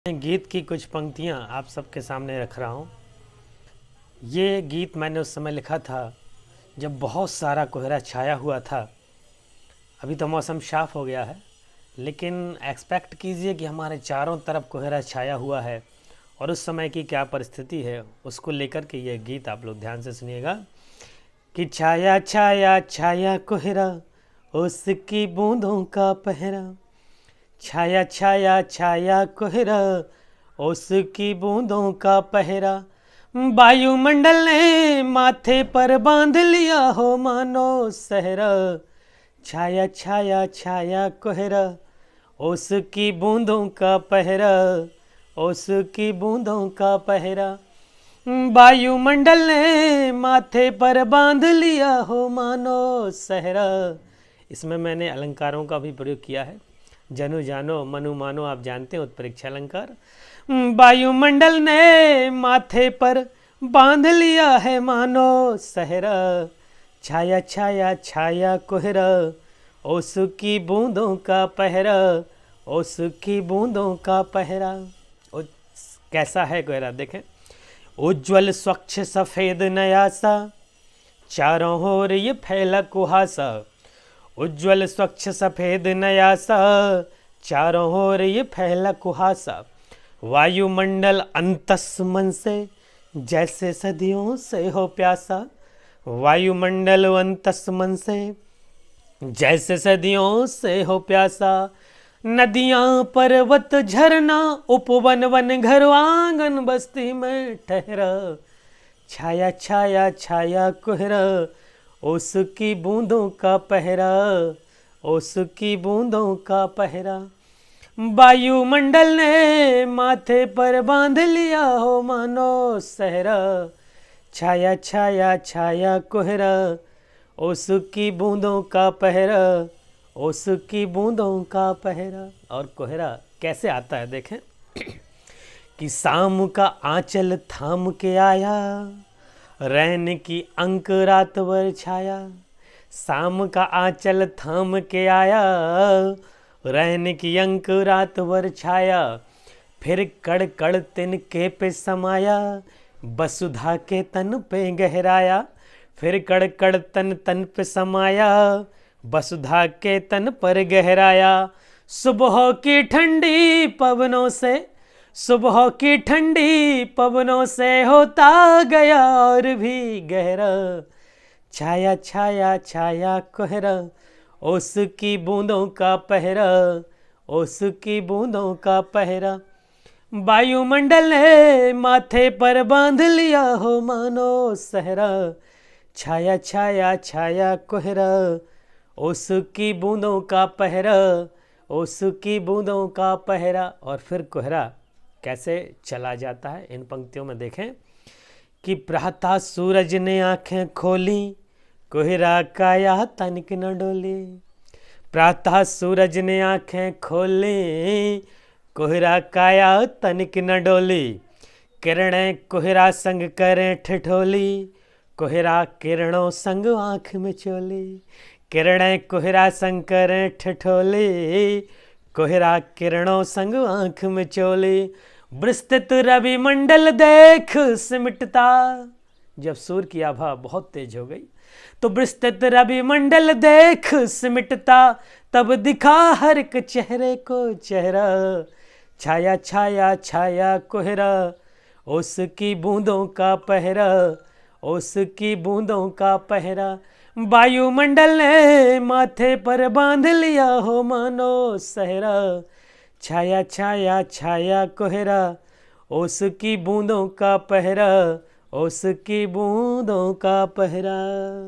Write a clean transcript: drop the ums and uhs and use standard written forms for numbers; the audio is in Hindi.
गीत की कुछ पंक्तियाँ आप सबके सामने रख रहा हूँ। ये गीत मैंने उस समय लिखा था जब बहुत सारा कोहरा छाया हुआ था। अभी तो मौसम साफ़ हो गया है, लेकिन एक्सपेक्ट कीजिए कि हमारे चारों तरफ कोहरा छाया हुआ है और उस समय की क्या परिस्थिति है, उसको लेकर के ये गीत आप लोग ध्यान से सुनिएगा कि छाया छाया छाया कोहरा, उसकी बूंदों का पहरा। छाया छाया छाया कोहरा, उसकी बूंदों का पहरा। वायुमंडल ने माथे पर बांध लिया हो मानो सहरा। छाया छाया छाया कोहरा, उसकी बूंदों का पहरा, उसकी बूंदों का पहरा। वायुमंडल ने माथे पर बांध लिया हो मानो सहरा। इसमें मैंने अलंकारों का भी प्रयोग किया है। जनु जानो मनु मानो, आप जानते हैं उत्प्रेक्षा अलंकार। वायुमंडल ने माथे पर बांध लिया है मानो सहरा। छाया छाया छाया कोहरा, उसकी बूंदों का पहरा, उसकी बूंदों का पहरा। कैसा है कोहरा देखें। उज्ज्वल स्वच्छ सफ़ेद नया सा, चारों ओर ये फैला कुहासा। उज्ज्वल स्वच्छ सफ़ेद नया सा, चारों ओर ये फैला कुहासा। वायुमंडल अंतस मन से जैसे सदियों से हो प्यासा। वायुमंडल अंतस मन से जैसे सदियों से हो प्यासा। नदियाँ पर्वत झरना, उपवन वन घर आंगन बस्ती में ठहरा। छाया छाया छाया कोहरा, उसकी बूंदों का पहरा, उसकी बूंदों का पहरा। वायुमंडल ने माथे पर बांध लिया हो मानो सहरा। छाया छाया छाया कोहरा, उसकी बूंदों का पहरा, उसकी बूंदों का पहरा। और कोहरा कैसे आता है देखें कि शाम का आंचल थाम के आया, रैन की अंक रात भर छाया। शाम का आंचल थाम के आया, रैन की अंक रात भर छाया। फिर कड़ कड़ तिनके पे समाया, वसुधा के तन पे गहराया। फिर कड़ कड़ तन तन पे समाया, वसुधा के तन पर गहराया। सुबह की ठंडी पवनों से, सुबह की ठंडी पवनों से होता गया और भी गहरा। छाया छाया छाया कोहरा, उसकी बूंदों का पहरा, उसकी बूंदों का पहरा। वायुमंडल ने माथे पर बांध लिया हो मानो सहरा। छाया छाया छाया कोहरा, उसकी बूंदों का पहरा, उसकी बूंदों का पहरा। और फिर कोहरा कैसे चला जाता है इन पंक्तियों में देखें कि प्रातः सूरज ने आंखें खोली, कोहरा काया तनिक न डोली। प्रातः सूरज ने आंखें खोली, कोहरा काया तनिक न डोली। किरणें कोहरा संग करें ठिठोली, कोहरा किरणों संग आँख में चोली। किरणें कोहरा संग करें ठिठोली, कोहरा किरणों संग आँख में चोली। विस्तृत रवि मंडल देख सिमटता, जब सूर्य की आभा बहुत तेज हो गई तो विस्तृत रवि मंडल देख सिमटता। तब दिखा हर एक चेहरे को चेहरा। छाया छाया छाया कोहरा, उसकी बूंदों का पहरा, उसकी बूंदों का पहरा। वायुमंडल ने माथे पर बांध लिया हो मानो सहरा। छाया छाया छाया कोहरा, उसकी बूंदों का पहरा, उसकी बूंदों का पहरा।